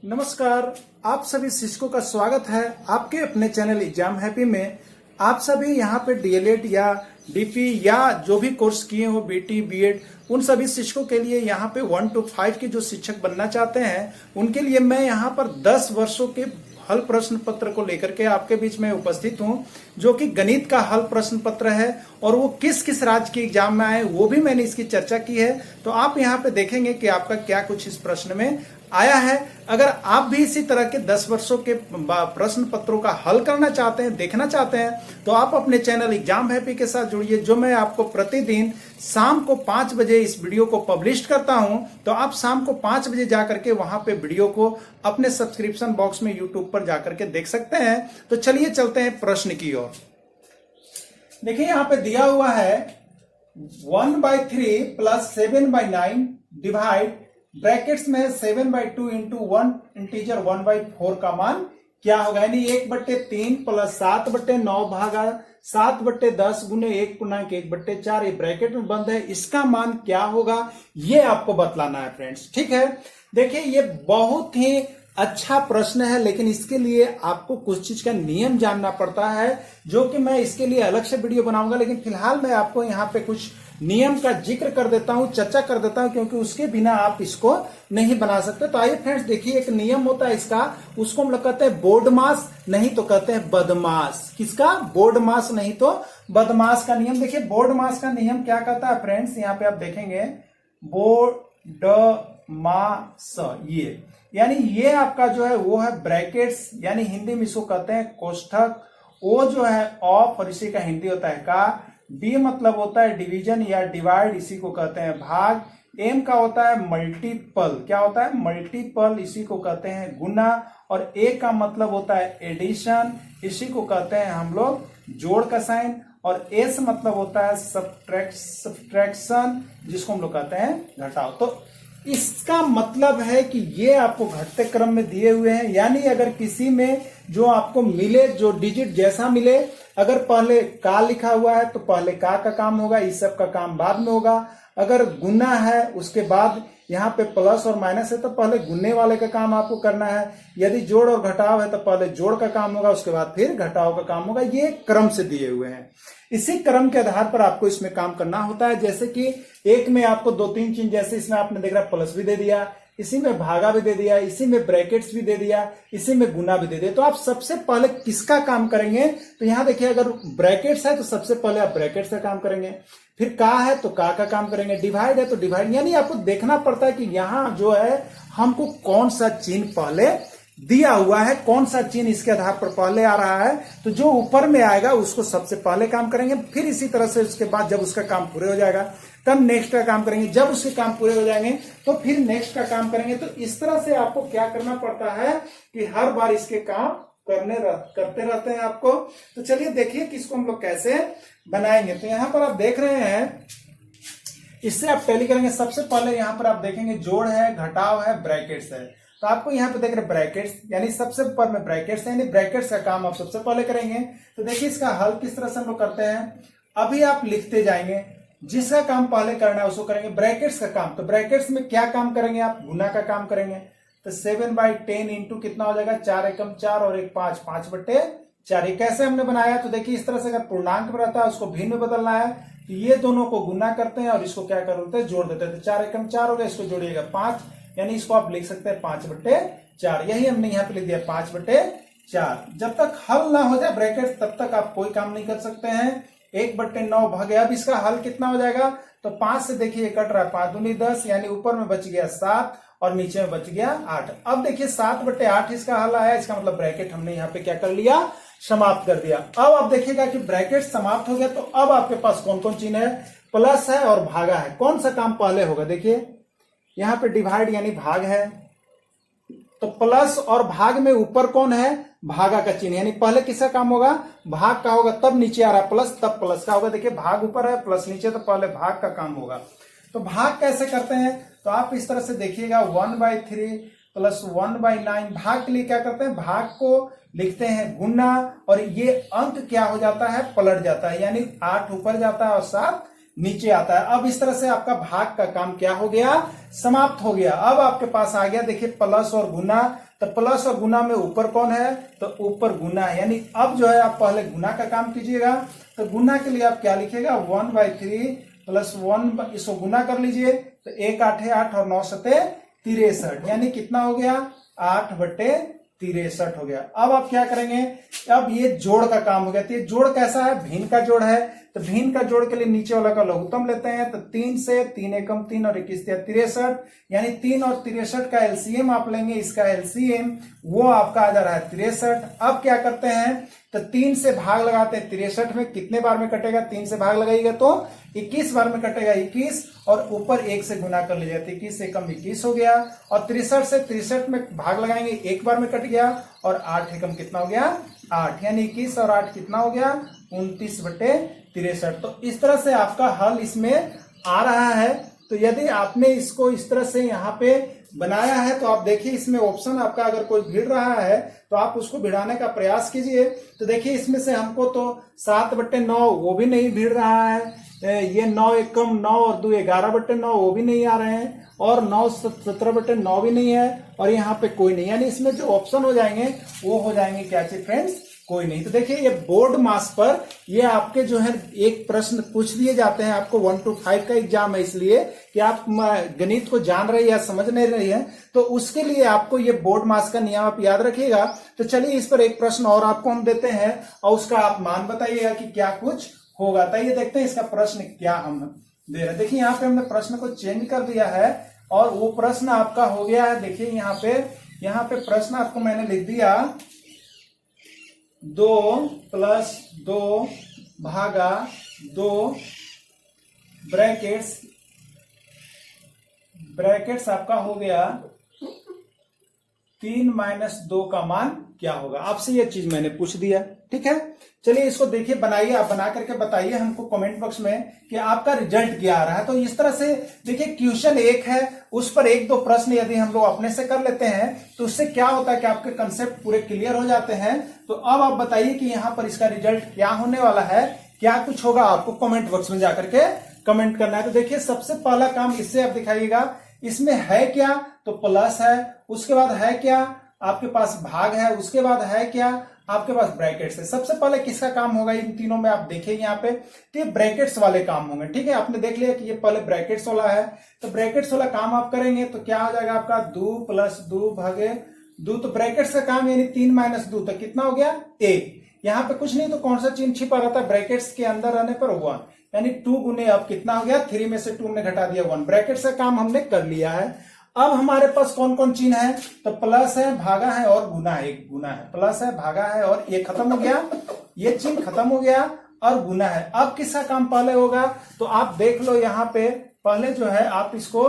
नमस्कार। आप सभी शिक्षकों का स्वागत है आपके अपने चैनल एग्जाम हैप्पी में। आप सभी यहाँ पे डीएलएड या डीपी या जो भी कोर्स किए हो, बीटी बीएड, उन सभी शिक्षकों के लिए यहाँ पे 1 to 5 के जो शिक्षक बनना चाहते हैं उनके लिए मैं यहाँ पर 10 वर्षों के हल प्रश्न पत्र को लेकर के आपके बीच में उपस्थित हूँ, जो कि गणित का हल प्रश्न पत्र है और वो किस किस राज्य के एग्जाम में आए वो भी मैंने इसकी चर्चा की है। तो आप यहाँ पे देखेंगे कि आपका क्या कुछ इस प्रश्न में आया है। अगर आप भी इसी तरह के 10 वर्षों के प्रश्न पत्रों का हल करना चाहते हैं, देखना चाहते हैं, तो आप अपने चैनल एग्जाम हैप्पी के साथ जुड़िए, जो मैं आपको प्रतिदिन शाम को 5 बजे इस वीडियो को पब्लिश करता हूं। तो आप शाम को 5 बजे जाकर के वहां पे वीडियो को अपने सब्सक्रिप्शन बॉक्स में यूट्यूब पर जाकर के देख सकते हैं। तो चलिए चलते हैं प्रश्न की ओर। देखिए यहाँ पे दिया हुआ है 1/3 प्लस 7/9 डिवाइड ब्रैकेट्स में 7/2 इंटू 1 इंटीजर 1/4 का मान क्या होगा। यानी 1/3 प्लस 7/9 भागा 7/10 गुने 1/1/4, ये ब्रैकेट में बंद है, इसका मान क्या होगा ये आपको बतलाना है फ्रेंड्स। ठीक है, देखिए ये बहुत ही अच्छा प्रश्न है, लेकिन इसके लिए आपको कुछ चीज का नियम जानना पड़ता है, जो कि मैं इसके लिए अलग से वीडियो बनाऊंगा। लेकिन फिलहाल मैं आपको यहाँ पे कुछ नियम का जिक्र कर देता हूं, चर्चा कर देता हूं, क्योंकि उसके बिना आप इसको नहीं बना सकते। तो आइए फ्रेंड्स देखिए, एक नियम होता है इसका, उसको हम लोग कहते हैं बोर्ड मास, नहीं तो कहते हैं बदमाश। किसका? बोर्ड मास नहीं तो बदमाश का नियम। देखिए बोर्ड मास का नियम क्या कहता है फ्रेंड्स, यहाँ पे आप देखेंगे बोर्ड मास, ये यानी ये आपका जो है वो है ब्रैकेट्स, यानी हिंदी में इसको कहते हैं कोष्ठक। ओ जो है ऑफ और इसी का हिंदी होता है का। डी मतलब होता है डिवीजन या डिवाइड, इसी को कहते हैं भाग। एम का होता है मल्टीपल, क्या होता है? मल्टीपल, इसी को कहते हैं गुना। और ए का मतलब होता है एडिशन, इसी को कहते हैं हम लोग जोड़ का साइन। और एस मतलब होता है सब्ट्रैक्शन, जिसको हम लोग कहते हैं घटाव। तो इसका मतलब है कि ये आपको घटते क्रम में दिए हुए हैं, यानी अगर किसी में जो आपको मिले, जो डिजिट जैसा मिले, अगर पहले का लिखा हुआ है तो पहले का काम होगा, इस सब का काम बाद में होगा। अगर गुना है उसके बाद यहाँ पे प्लस और माइनस है तो पहले गुने वाले का काम आपको करना है। यदि जोड़ और घटाव है तो पहले जोड़ का काम होगा, उसके बाद फिर घटाव का काम होगा। ये क्रम से दिए हुए हैं, इसी क्रम के आधार पर आपको इसमें काम करना होता है। जैसे कि एक में आपको 2-3 चीज, जैसे इसमें आपने देख रहा प्लस भी दे दिया, इसी में भागा भी दे दिया, इसी में ब्रैकेट्स भी दे दिया, इसी में गुना भी दे दिया। तो आप सबसे पहले किसका काम करेंगे? तो यहाँ देखिए, अगर ब्रैकेट्स है तो सबसे पहले आप ब्रैकेट्स का काम करेंगे, फिर का है तो का काम करेंगे, डिवाइड है तो डिवाइड। यानी आपको देखना पड़ता है कि यहाँ जो है हमको कौन सा चिन्ह पहले दिया हुआ है, कौन सा चिन्ह इसके आधार पर पहले आ रहा है। तो जो ऊपर में आएगा उसको सबसे पहले काम करेंगे, फिर इसी तरह से उसके बाद जब उसका काम पूरे हो जाएगा तब नेक्स्ट का काम करेंगे, जब उसके काम पूरे हो जाएंगे तो फिर नेक्स्ट का काम करेंगे। तो इस तरह से आपको क्या करना पड़ता है कि हर बार इसके काम करते रहते हैं आपको। तो चलिए देखिए कि इसको हम लोग कैसे बनाएंगे। तो यहाँ पर आप देख रहे हैं, इससे आप टैली करेंगे। सबसे पहले यहाँ पर आप देखेंगे जोड़ है, घटाव है, ब्रैकेट्स है। तो आपको यहाँ पे देख रहे ब्रैकेट्स, यानी सबसे ऊपर में ब्रैकेट्स है, यानी ब्रैकेट्स का काम आप सबसे पहले करेंगे। तो देखिए इसका हल किस तरह से हम लोग करते हैं। अभी आप लिखते जाएंगे, जिसका काम पहले करना है उसको करेंगे। ब्रैकेट्स का काम, तो ब्रैकेट्स में क्या काम करेंगे आप? गुना का काम करेंगे। तो 7/10 इंटू कितना हो जाएगा? 4 एकम 4 और 1 5, 5/4। ये कैसे हमने बनाया? तो देखिए इस तरह से अगर पूर्णांक में रहता है उसको भिन्न में बदलना है, तो ये दोनों को गुना करते हैं और इसको क्या करते हैं? जोड़ देते हैं। तो 4 एकम 4 हो गया, इसको जोड़िएगा 5, यानी इसको आप लिख सकते हैं 5/4। यही हमने यहाँ पे लिख दिया 5/4। जब तक हल ना हो जाए ब्रैकेट तब तक आप कोई काम नहीं कर सकते हैं। 1/9 भागे, अब इसका हल कितना हो जाएगा? तो 5 से देखिए कट रहा है, 5 दूनी 10, यानी ऊपर में बच गया 7 और नीचे में बच गया 8। अब देखिए 7/8 इसका हल आया, इसका मतलब ब्रैकेट हमने यहाँ पे क्या कर लिया? समाप्त कर दिया। अब आप देखिएगा कि ब्रैकेट समाप्त हो गया, तो अब आपके पास कौन कौन चिन्ह है? प्लस है और भागा है। कौन सा काम पहले होगा? देखिए यहाँ पे डिवाइड यानी भाग है, तो प्लस और भाग में ऊपर कौन है? भागा का चिन्ह, यानी पहले किसका काम होगा? भाग का होगा, तब नीचे आ रहा है प्लस, तब प्लस का होगा। देखिए भाग ऊपर है, प्लस नीचे, तो पहले भाग का काम होगा। तो भाग कैसे करते हैं? तो आप इस तरह से देखिएगा 1/3 प्लस 1/9। भाग के लिए क्या करते हैं? भाग को लिखते हैं गुना, और ये अंक क्या हो जाता है? पलट जाता है, यानी 8 ऊपर जाता है और 7 नीचे आता है। अब इस तरह से आपका भाग का काम क्या हो गया, समाप्त हो गया। अब आपके पास आ गया देखिए प्लस और गुना, तो प्लस और गुना में ऊपर कौन है, तो ऊपर गुना है, यानी अब जो है आप पहले गुना का काम कीजिएगा। तो गुना के लिए आप क्या लिखिएगा, 1/3 प्लस 1, इसको गुना कर लीजिए, तो 1 8 8 और 9 7 63, यानी कितना हो गया, 8/63 हो गया। अब आप क्या करेंगे, अब ये जोड़ का काम हो गया। तो ये जोड़ कैसा है, भिन्न का जोड़ है, तो भिन्न का जोड़ के लिए नीचे वाला का लघुत्तम लेते हैं। तो 3 से 3 एकम 3 और 21 63, यानी 3 और 63 का एलसीएम आप लेंगे, इसका एलसीएम वो आपका आ जा रहा है 63। अब क्या करते हैं, तो 3 से भाग लगाते हैं 63 में, कितने बार में कटेगा, 3 से भाग लगाइएगा तो 21 बार में कटेगा 21, और ऊपर 1 से गुना कर लीजिए, 21 एकम 21 हो गया, और 63 से 63 में भाग लगाएंगे, एक बार में कट गया, और 8 एकम कितना हो गया, 8, यानी 21 और 8 कितना हो गया, 29/63। तो इस तरह से आपका हल इसमें आ रहा है। तो यदि आपने इसको इस तरह से यहाँ पे बनाया है, तो आप देखिए इसमें ऑप्शन आपका अगर कोई भिड़ रहा है तो आप उसको भिड़ाने का प्रयास कीजिए। तो देखिए इसमें से हमको तो 7/9 वो भी नहीं भिड़ रहा है, ये 9 एकम 9 और 2 11/9 वो भी नहीं आ रहे हैं, और 9 17/9 भी नहीं है, और यहाँ पे कोई नहीं, यानी इसमें जो ऑप्शन हो जाएंगे वो हो जाएंगे क्या चाहिए फ्रेंड्स, कोई नहीं। तो देखिए ये बोर्ड मास पर ये आपके जो है एक प्रश्न पूछ दिए जाते हैं, आपको 1 to 5 का एग्जाम है, इसलिए कि आप गणित को जान रहे हैं या समझ नहीं रहे हैं, तो उसके लिए आपको ये बोर्ड मास का नियम आप याद रखिएगा। तो चलिए इस पर एक प्रश्न और आपको हम देते हैं, और उसका आप मान बताइएगा कि क्या कुछ होगा। तो ये देखते हैं इसका प्रश्न क्या हम दे रहे हैं। देखिए यहाँ पे हमने प्रश्न को चेंज कर दिया है, और वो प्रश्न आपका हो गया है, देखिए यहाँ पे प्रश्न आपको मैंने लिख दिया 2 + 2 भागा 2 ब्रैकेट्स आपका हो गया 3 - 2 का मान क्या होगा। आपसे ये चीज मैंने पूछ दिया, ठीक है। चलिए इसको देखिए, बनाइए, आप बना करके बताइए हमको कमेंट बॉक्स में कि आपका रिजल्ट क्या आ रहा है। तो इस तरह से देखिए क्वेश्चन 1 है, उस पर 1-2 प्रश्न यदि हम लोग अपने से कर लेते हैं तो उससे क्या होता है कि आपके कंसेप्ट पूरे क्लियर हो जाते हैं। तो अब आप बताइए कि यहाँ पर इसका रिजल्ट क्या होने वाला है, क्या कुछ होगा, आपको कमेंट बॉक्स में जाकर के कमेंट करना है। तो देखिए सबसे पहला काम इससे आप दिखाइएगा, इसमें है क्या, तो प्लस है, उसके बाद है क्या, आपके पास भाग है, उसके बाद है क्या, आपके पास ब्रैकेट्स है। सबसे पहले किसका काम होगा इन तीनों में, आप देखिए यहाँ पे, तो ये ब्रैकेट्स वाले काम होंगे, ठीक है। आपने देख लिया कि ये पहले ब्रैकेट्स वाला है, तो ब्रैकेट्स वाला काम आप करेंगे तो क्या हो जाएगा आपका 2 + 2 भागे 2, तो ब्रैकेट्स का काम यानी 3 - 2, तो कितना हो गया 1। यहाँ पे कुछ नहीं तो कौन सा चिन्ह छिपा रहता है, ब्रैकेट्स के अंदर रहने पर 1, यानी 2 गुने अब कितना हो गया 3 में से 2 हमने घटा दिया 1, ब्रैकेट्स का काम हमने कर लिया है। अब हमारे पास कौन कौन चिन्ह है, तो प्लस है, भागा है और गुना है, गुना है, प्लस है, भागा है, और ये खत्म हो गया, ये चिन्ह खत्म हो गया, और गुना है। अब किसका काम पहले होगा, तो आप देख लो यहाँ पे पहले जो है आप इसको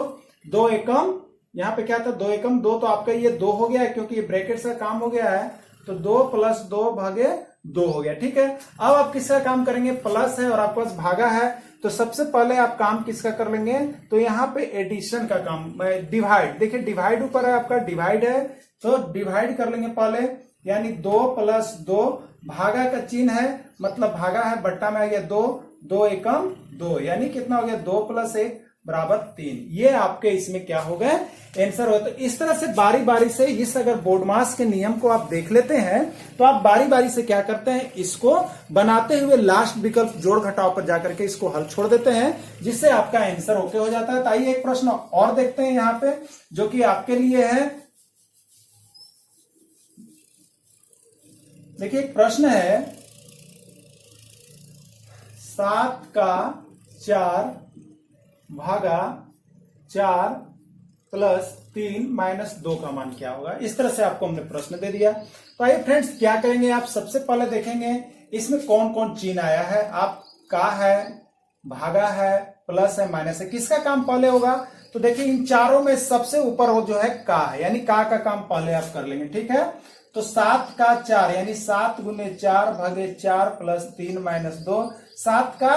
2 एकम, यहाँ पे क्या था 2 एकम 2, तो आपका ये 2 हो गया है क्योंकि ये ब्रैकेट का काम हो गया है, तो 2 + 2 भागे 2 हो गया, ठीक है। अब आप किसका काम करेंगे, प्लस है और आपके पास भागा है, तो सबसे पहले आप काम किसका कर लेंगे, तो यहाँ पे एडिशन का काम, डिवाइड, देखिए डिवाइड ऊपर है आपका, डिवाइड है तो डिवाइड कर लेंगे पहले, यानी 2 + 2 भागा का चिन्ह है, मतलब भागा है, बट्टा में आ गया 2, 2 एकम 2, यानी कितना हो गया 2 + 1 = 3। ये आपके इसमें क्या हो गए आंसर हो। तो इस तरह से बारी बारी से इस अगर बोर्ड मास के नियम को आप देख लेते हैं तो आप बारी बारी से क्या करते हैं, इसको बनाते हुए लास्ट विकल्प जोड़ घटाव पर जाकर के इसको हल छोड़ देते हैं, जिससे आपका आंसर ओके हो जाता है। तो आइए एक प्रश्न और देखते हैं यहाँ पे, जो कि आपके लिए है। देखिए एक प्रश्न है, 7 का 4 भागा 4 + 3 - 2 का मान क्या होगा। इस तरह से आपको हमने प्रश्न दे दिया। तो आइए फ्रेंड्स क्या करेंगे, आप सबसे पहले देखेंगे इसमें कौन कौन चिन्ह आया है। आप का है, भागा है, प्लस है, माइनस है, किसका काम पहले होगा, तो देखिए इन चारों में सबसे ऊपर वो जो है का है, यानी का काम पहले आप कर लेंगे, ठीक है। तो 7 का 4 यानी 7 × 4 भागे 4 + 3 - 2, 7 का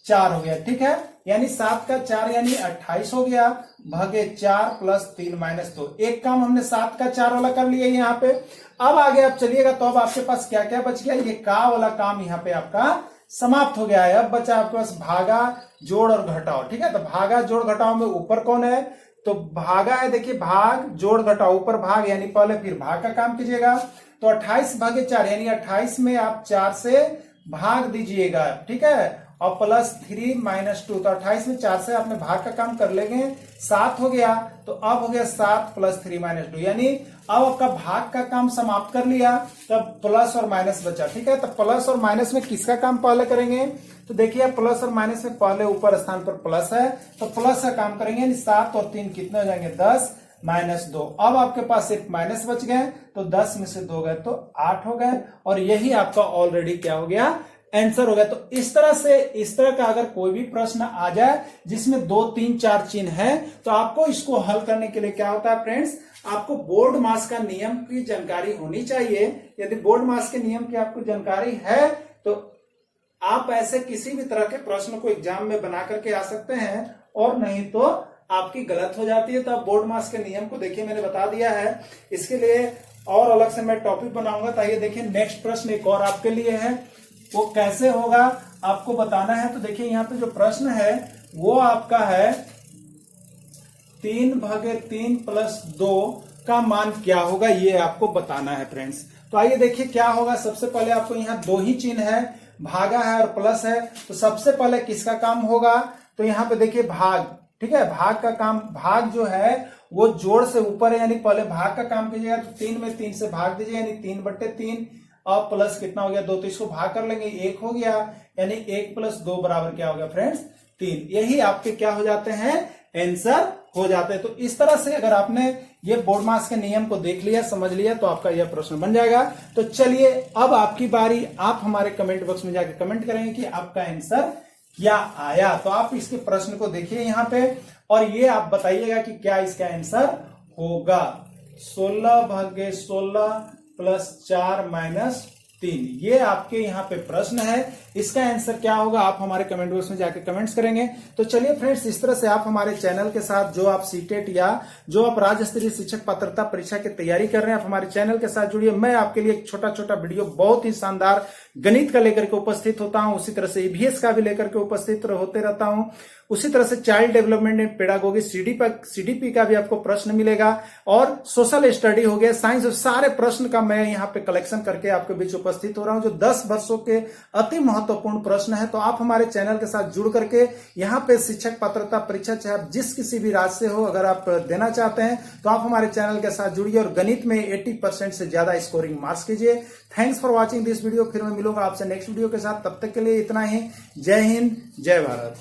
4 हो गया, ठीक है, यानी 7 का 4 यानी 28 हो गया, भागे 4 + 3 - 2। एक काम हमने 7 का 4 वाला कर लिया यहाँ पे। अब आगे आप चलिएगा तो अब आपके पास क्या क्या बच गया, ये का वाला काम यहाँ पे आपका समाप्त हो गया है। अब बचा आपके पास भागा जोड़ और घटाओ। ठीक है, तो भागा जोड़ घटाओ में ऊपर कौन है, तो भागा है, देखिए भाग जोड़ घटाओ, ऊपर भाग यानी पहले फिर भाग का काम कीजिएगा। तो 28 भागे 4 यानी 28 में आप 4 से भाग दीजिएगा। ठीक है, और प्लस 3 माइनस 2, तो 28 में 4 से आपने भाग का काम कर लेंगे, 7 हो गया। तो अब हो गया 7 प्लस 3 माइनस 2, यानी अब आपका भाग का काम समाप्त कर लिया, तब प्लस और माइनस बचा। ठीक है, तो प्लस और माइनस में किसका काम पहले करेंगे, तो देखिए प्लस और माइनस में पहले ऊपर स्थान पर प्लस है, तो प्लस का काम करेंगे, यानी 7 और 3 कितने हो जाएंगे, 10 माइनस 2। अब आपके पास सिर्फ माइनस बच गए, तो 10 में से 2 गए तो 8 हो गए, और यही आपका ऑलरेडी क्या हो गया, आंसर हो गया। तो इस तरह का अगर कोई भी प्रश्न आ जाए जिसमें 2, 3, 4 चिन्ह है, तो आपको इसको हल करने के लिए क्या होता है फ्रेंड्स, आपको बोर्ड मास का नियम की जानकारी होनी चाहिए। यदि बोर्ड मास के नियम की आपको जानकारी है तो आप ऐसे किसी भी तरह के प्रश्न को एग्जाम में बना करके आ सकते हैं, और नहीं तो आपकी गलत हो जाती है। तो आप बोर्ड मास के नियम को देखिए मैंने बता दिया है, इसके लिए और अलग से मैं टॉपिक बनाऊंगा। तो आइए देखिए नेक्स्ट प्रश्न एक और आपके लिए है, वो कैसे होगा आपको बताना है। तो देखिए यहाँ पे जो प्रश्न है वो आपका है 3/3 प्लस 2 का मान क्या होगा, ये आपको बताना है फ्रेंड्स। तो आइए देखिए क्या होगा। सबसे पहले आपको यहाँ 2 ही चिन्ह है, भागा है और प्लस है, तो सबसे पहले किसका काम होगा, तो यहाँ पे देखिए भाग। ठीक है, भाग का काम, भाग जो है वो जोड़ से ऊपर है, यानी पहले भाग का काम कीजिएगा। तो 3 में 3 से भाग दीजिए, यानी 3/3, अब प्लस कितना हो गया, 2, तो इसको भाग कर लेंगे, 1 हो गया, यानी 1 प्लस 2 बराबर क्या हो गया फ्रेंड्स, 3। यही आपके क्या हो जाते हैं, आंसर हो जाते हैं। तो इस तरह से अगर आपने ये बोर्ड मास के नियम को देख लिया, समझ लिया, तो आपका यह प्रश्न बन जाएगा। तो चलिए अब आपकी बारी, आप हमारे कमेंट बॉक्स में जाकर कमेंट करेंगे कि आपका आंसर क्या आया। तो आप इसके प्रश्न को देखिए यहाँ पे, और ये आप बताइएगा कि क्या इसका आंसर होगा। 16/16 प्लस 4 माइनस 3, ये आपके यहाँ पे प्रश्न है। इसका आंसर क्या होगा आप हमारे कमेंट बॉक्स में जाकर कमेंट्स करेंगे। तो चलिए फ्रेंड्स, इस तरह से आप हमारे चैनल के साथ, जो आप सीटेट या जो आप राज्य स्तरीय शिक्षक पात्रता परीक्षा की तैयारी कर रहे हैं, आप हमारे चैनल के साथ जुड़िए। मैं आपके लिए एक छोटा छोटा वीडियो बहुत ही शानदार गणित का लेकर के उपस्थित होता हूं, उसी तरह से ईवीएस का भी लेकर के उपस्थित होते रहता हूं। उसी तरह से child development and pedagogy CDP का भी आपको प्रश्न मिलेगा, और सोशल स्टडी हो गया, साइंस, सारे प्रश्न का मैं यहाँ पे कलेक्शन करके आपके बीच उपस्थित हो रहा हूं, जो 10 वर्षों के अति महत्वपूर्ण प्रश्न है। तो आप हमारे चैनल के साथ जुड़ करके यहाँ पे शिक्षक पात्रता परीक्षा, चाहे आप जिस किसी भी राज्य से हो, अगर आप देना चाहते हैं तो आप हमारे चैनल के साथ जुड़िए और गणित में 80% से ज्यादा स्कोरिंग मार्क्स कीजिए। Thanks for watching this video. फिर मैं मिलूंगा आपसे नेक्स्ट वीडियो के साथ, तब तक के लिए इतना ही। जय हिंद, जय भारत।